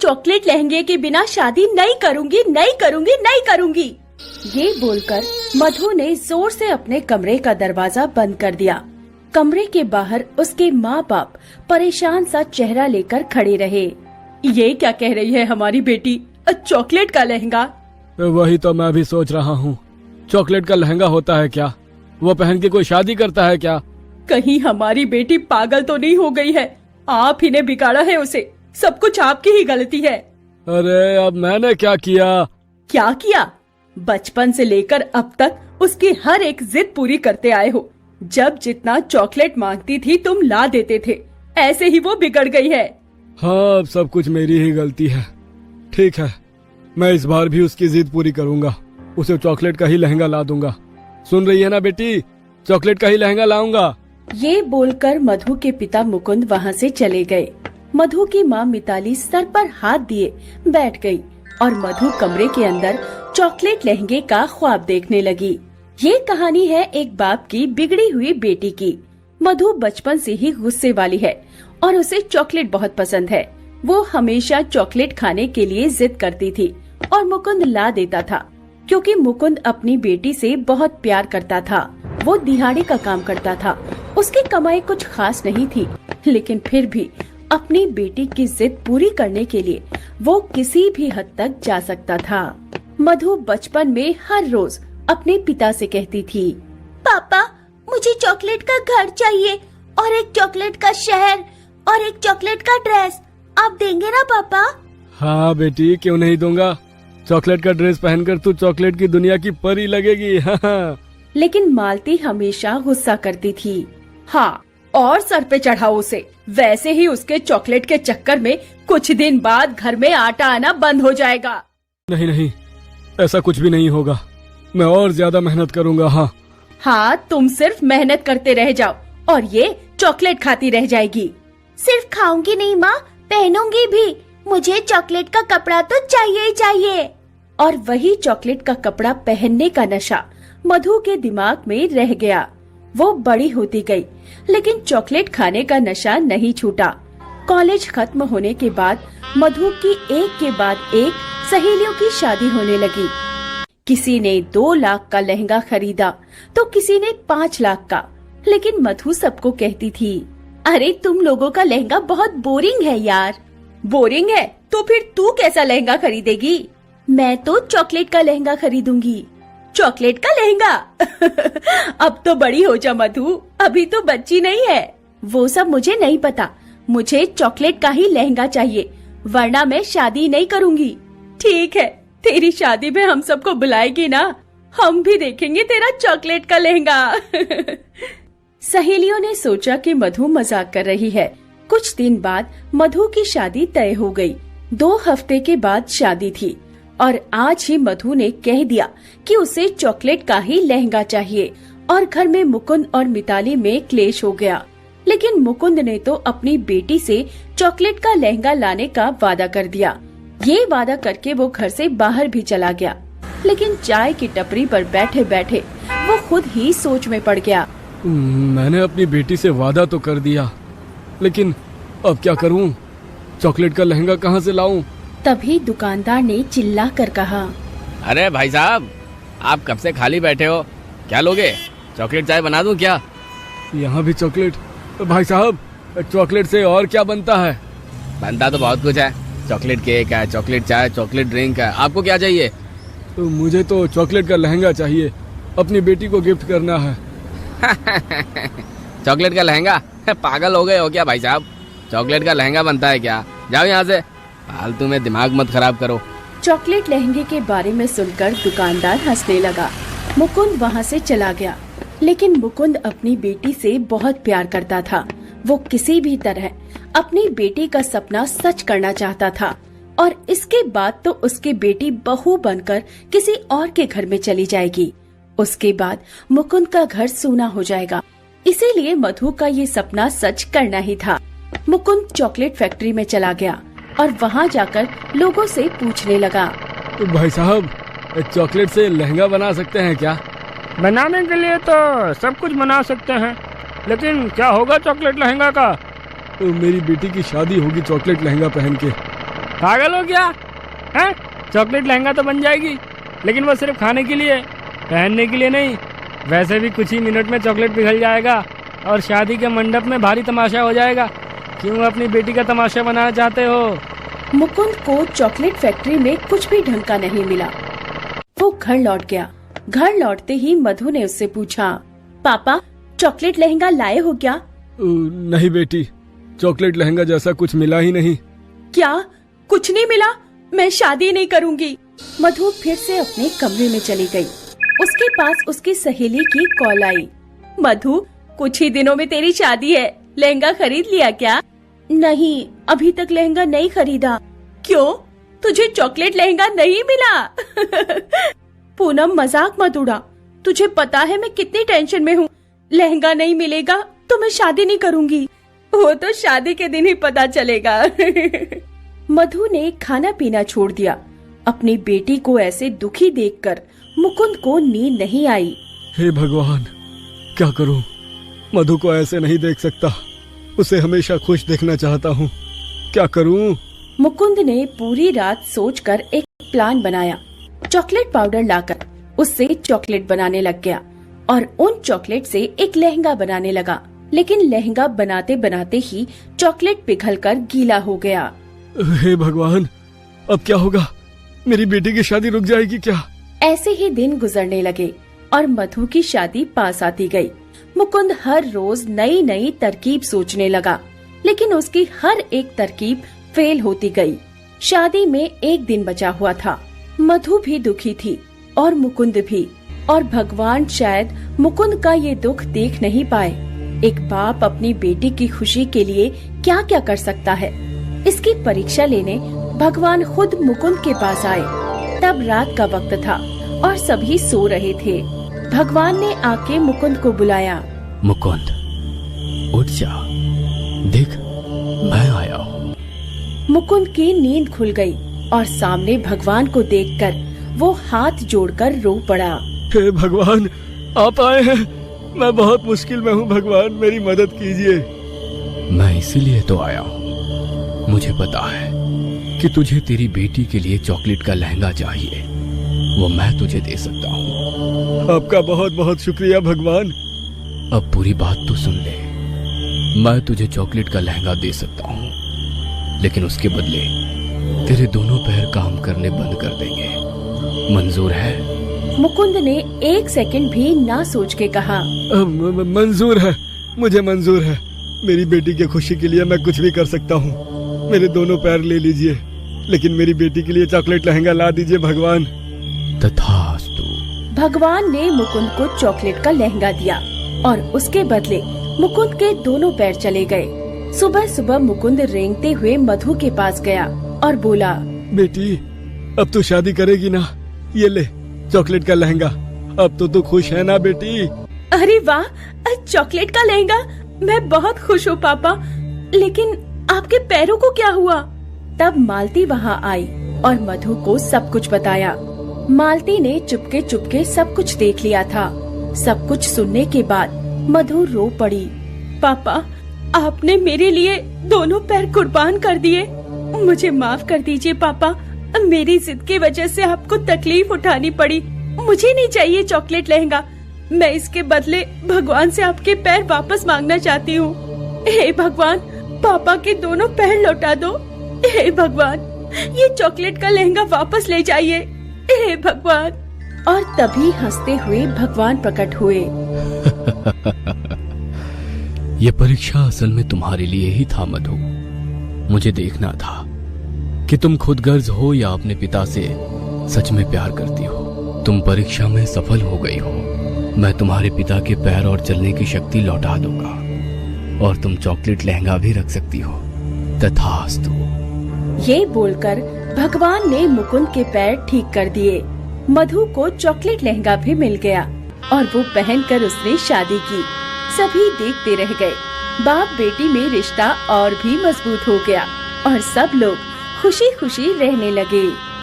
Chocolate लहंगे के बिना शादी नहीं करूंगी, नहीं करूंगी, नहीं करूंगी। ये बोलकर मधु ने जोर से अपने कमरे का दरवाजा बंद कर दिया। कमरे के बाहर उसके माँ बाप परेशान सा चेहरा लेकर खड़े रहे। ये क्या कह रही है हमारी बेटी, चॉकलेट का लहंगा? वही तो मैं भी सोच रहा हूँ, चॉकलेट का लहंगा होता है क्या? वो पहन के कोई शादी करता है क्या? कहीं हमारी बेटी पागल तो नहीं हो गई है? आप ही ने बिगाड़ा है उसे, सब कुछ आपकी ही गलती है। अरे अब मैंने क्या किया? क्या किया? बचपन से लेकर अब तक उसकी हर एक जिद पूरी करते आए हो। जब जितना चॉकलेट मांगती थी तुम ला देते थे, ऐसे ही वो बिगड़ गई है। हाँ, अब सब कुछ मेरी ही गलती है। ठीक है, मैं इस बार भी उसकी जिद पूरी करूंगा, उसे चॉकलेट का ही लहंगा ला दूंगा। सुन रही है ना बेटी, चॉकलेट का ही लहंगा लाऊंगा। ये बोलकर मधु के पिता मुकुंद वहाँ से चले गए। मधु की माँ मिताली सर पर हाथ दिए बैठ गई और मधु कमरे के अंदर चॉकलेट लहंगे का ख्वाब देखने लगी। ये कहानी है एक बाप की बिगड़ी हुई बेटी की। मधु बचपन से ही गुस्से वाली है और उसे चॉकलेट बहुत पसंद है। वो हमेशा चॉकलेट खाने के लिए जिद करती थी और मुकुंद ला देता था, क्योंकि मुकुंद अपनी बेटी से बहुत प्यार करता था। वो दिहाड़ी का काम करता था, उसकी कमाई कुछ खास नहीं थी, लेकिन फिर भी अपनी बेटी की जिद पूरी करने के लिए वो किसी भी हद तक जा सकता था। मधु बचपन में हर रोज अपने पिता से कहती थी, पापा मुझे चॉकलेट का घर चाहिए और एक चॉकलेट का शहर और एक चॉकलेट का ड्रेस। आप देंगे ना पापा? हाँ बेटी, क्यों नहीं दूंगा। चॉकलेट का ड्रेस पहनकर तू चॉकलेट की दुनिया की परी लगेगी। हाँ। लेकिन मालती हमेशा गुस्सा करती थी। हाँ, और सर पे चढ़ाओ उसे, वैसे ही उसके चॉकलेट के चक्कर में कुछ दिन बाद घर में आटा आना बंद हो जाएगा। नहीं नहीं, ऐसा कुछ भी नहीं होगा, मैं और ज्यादा मेहनत करूंगा। हाँ हाँ, तुम सिर्फ मेहनत करते रह जाओ और ये चॉकलेट खाती रह जाएगी। सिर्फ खाऊंगी नहीं माँ, पहनूंगी भी। मुझे चॉकलेट का कपड़ा तो चाहिए ही चाहिए। और वही चॉकलेट का कपड़ा पहनने का नशा मधु के दिमाग में रह गया। वो बड़ी होती गई, लेकिन चॉकलेट खाने का नशा नहीं छूटा। कॉलेज खत्म होने के बाद मधु की एक के बाद एक सहेलियों की शादी होने लगी। किसी ने 2 लाख का लहंगा खरीदा तो किसी ने 5 लाख का। लेकिन मधु सबको कहती थी, अरे तुम लोगों का लहंगा बहुत बोरिंग है यार। बोरिंग है तो फिर तू कैसा लहंगा खरीदेगी? मैं तो चॉकलेट का लहंगा खरीदूंगी। चॉकलेट का लहंगा? अब तो बड़ी हो जा मधु, अभी तो बच्ची नहीं है। वो सब मुझे नहीं पता, मुझे चॉकलेट का ही लहंगा चाहिए, वरना मैं शादी नहीं करूंगी। ठीक है, तेरी शादी में हम सबको बुलाएगी ना, हम भी देखेंगे तेरा चॉकलेट का लहंगा। सहेलियों ने सोचा कि मधु मजाक कर रही है। कुछ दिन बाद मधु की शादी तय हो गई। 2 हफ्ते के बाद शादी थी और आज ही मधु ने कह दिया कि उसे चॉकलेट का ही लहंगा चाहिए और घर में मुकुंद और मिताली में क्लेश हो गया। लेकिन मुकुंद ने तो अपनी बेटी से चॉकलेट का लहंगा लाने का वादा कर दिया। ये वादा करके वो घर से बाहर भी चला गया। लेकिन चाय की टपरी पर बैठे बैठे वो खुद ही सोच में पड़ गया। मैंने अपनी बेटी से वादा तो कर दिया, लेकिन अब क्या करूं? चॉकलेट का लहंगा कहां से लाऊं? तभी दुकानदार ने चिल्ला कर कहा, अरे भाई साहब, आप कब से खाली बैठे हो, क्या लोगे? चॉकलेट चाय बना दूं क्या? यहाँ भी चॉकलेट? भाई साहब, चॉकलेट से और क्या बनता है? बनता तो बहुत कुछ है, चॉकलेट केक है, चॉकलेट चाय, चॉकलेट ड्रिंक है। आपको क्या चाहिए? तो मुझे तो चॉकलेट का लहंगा चाहिए, अपनी बेटी को गिफ्ट करना है। चॉकलेट का लहंगा? पागल हो गए हो क्या भाई साहब? चॉकलेट का लहंगा बनता है क्या? जाओ यहाँ से, फालतू में दिमाग मत खराब करो। चॉकलेट लहंगे के बारे में सुनकर दुकानदार हंसने लगा। मुकुंद वहाँ से चला गया। लेकिन मुकुंद अपनी बेटी से बहुत प्यार करता था। वो किसी भी तरह अपनी बेटी का सपना सच करना चाहता था और इसके बाद तो उसकी बेटी बहू बनकर किसी और के घर में चली जाएगी। उसके बाद मुकुंद का घर सूना हो जाएगा। इसीलिए मधु का ये सपना सच करना ही था। मुकुंद चॉकलेट फैक्ट्री में चला गया और वहाँ जाकर लोगों से पूछने लगा, तो भाई साहब, चॉकलेट से लहंगा बना सकते हैं क्या? बनाने के लिए तो सब कुछ बना सकते हैं, लेकिन क्या होगा चॉकलेट लहंगा का? तो मेरी बेटी की शादी होगी चॉकलेट लहंगा पहन के, पागल हो क्या हैं? चॉकलेट लहंगा तो बन जाएगी, लेकिन वो सिर्फ खाने के लिए, पहनने के लिए नहीं। वैसे भी कुछ ही मिनट में चॉकलेट पिघल जाएगा और शादी के मंडप में भारी तमाशा हो जाएगा। क्यों अपनी बेटी का तमाशा बनाना चाहते हो? मुकुंद को चॉकलेट फैक्ट्री में कुछ भी ढंग का नहीं मिला। वो घर लौट गया। घर लौटते ही मधु ने उससे पूछा, पापा चॉकलेट लहंगा लाए हो क्या? नहीं बेटी, चॉकलेट लहंगा जैसा कुछ मिला ही नहीं। क्या कुछ नहीं मिला? मैं शादी नहीं करूंगी। मधु फिर से अपने कमरे में चली गई। उसके पास उसकी सहेली की कॉल आई। मधु, कुछ ही दिनों में तेरी शादी है, लहंगा खरीद लिया क्या? नहीं, अभी तक लहंगा नहीं खरीदा। क्यों? तुझे चॉकलेट लहंगा नहीं मिला? पूनम मजाक मत उड़ा। तुझे पता है मैं कितनी टेंशन में हूँ। लहंगा नहीं मिलेगा तो मैं शादी नहीं करूंगी। वो तो शादी के दिन ही पता चलेगा। मधु ने खाना पीना छोड़ दिया। अपनी बेटी को ऐसे दुखी देखकर मुकुंद को नींद नहीं आई। हे भगवान, क्या करूं? मधु को ऐसे नहीं देख सकता। उसे हमेशा खुश देखना चाहता हूं। क्या करूं? मुकुंद ने पूरी रात सोचकर एक प्लान बनाया। चॉकलेट पाउडर लाकर उससे चॉकलेट बनाने लग गया और उन चॉकलेट से एक लहंगा बनाने लगा। लेकिन लहंगा बनाते बनाते ही चॉकलेट पिघलकर गीला हो गया। हे भगवान, अब क्या होगा? मेरी बेटी की शादी रुक जाएगी क्या? ऐसे ही दिन गुजरने लगे और मधु की शादी पास आती गई। मुकुंद हर रोज नई नई तरकीब सोचने लगा, लेकिन उसकी हर एक तरकीब फेल होती गई। शादी में एक दिन बचा हुआ था। मधु भी दुखी थी और मुकुंद भी, और भगवान शायद मुकुंद का ये दुख देख नहीं पाए। एक बाप अपनी बेटी की खुशी के लिए क्या क्या कर सकता है, इसकी परीक्षा लेने भगवान खुद मुकुंद के पास आए। तब रात का वक्त था और सभी सो रहे थे। भगवान ने आके मुकुंद को बुलाया। मुकुंद, उठ जा, देख मैं आया हूँ। मुकुंद की नींद खुल गई और सामने भगवान को देखकर वो हाथ जोड़कर रो पड़ा। हे भगवान, आप आए हैं। मैं बहुत मुश्किल में हूँ भगवान, मेरी मदद कीजिए। मैं इसीलिए तो आया हूँ। मुझे पता है कि तुझे तेरी बेटी के लिए चॉकलेट का लहंगा चाहिए, वो मैं तुझे दे सकता हूँ। आपका बहुत बहुत शुक्रिया भगवान। अब पूरी बात तो सुन ले। मैं तुझे चॉकलेट का लहंगा दे सकता हूँ, लेकिन उसके बदले तेरे दोनों पैर काम करने बंद कर देंगे। मंजूर है? मुकुंद ने एक सेकंड भी ना सोच के कहा, मंजूर है, मुझे मंजूर है। मेरी बेटी की खुशी के लिए मैं कुछ भी कर सकता हूँ। मेरे दोनों पैर ले लीजिए, लेकिन मेरी बेटी के लिए चॉकलेट लहंगा ला दीजिए भगवान। तथास्तु। भगवान ने मुकुंद को चॉकलेट का लहंगा दिया और उसके बदले मुकुंद के दोनों पैर चले गए। सुबह सुबह मुकुंद रेंगते हुए मधु के पास गया और बोला, बेटी, अब तू शादी करेगी ना? ये ले चॉकलेट का लहंगा। अब तो तू खुश है ना बेटी? अरे वाह, चॉकलेट का लहंगा! मैं बहुत खुश हूँ पापा, लेकिन आपके पैरों को क्या हुआ? तब मालती वहाँ आई और मधु को सब कुछ बताया। मालती ने चुपके चुपके सब कुछ देख लिया था। सब कुछ सुनने के बाद मधु रो पड़ी। पापा, आपने मेरे लिए दोनों पैर कुर्बान कर दिए। मुझे माफ कर दीजिए पापा, मेरी जिद की वजह से आपको तकलीफ उठानी पड़ी। मुझे नहीं चाहिए चॉकलेट लहंगा। मैं इसके बदले भगवान से आपके पैर वापस मांगना चाहती हूँ। हे भगवान, पापा के दोनों पैर लौटा दो। हे भगवान, ये चॉकलेट का लहंगा वापस ले जाइए। हे भगवान। और तभी हंसते हुए भगवान प्रकट हुए। ये परीक्षा असल में तुम्हारे लिए ही था मधु। मुझे देखना था कि तुम खुद गर्ज हो या अपने पिता से सच में प्यार करती हो। तुम परीक्षा में सफल हो गई हो। मैं तुम्हारे पिता के पैर और चलने की शक्ति लौटा दूंगा और तुम चॉकलेट लहंगा भी रख सकती हो। तथास्तु। ये बोलकर भगवान ने मुकुंद के पैर ठीक कर दिए। मधु को चॉकलेट लहंगा भी मिल गया और वो पहनकर उसने शादी की। सभी देखते रह गए। बाप बेटी में रिश्ता और भी मजबूत हो गया और सब लोग खुशी खुशी रहने लगे।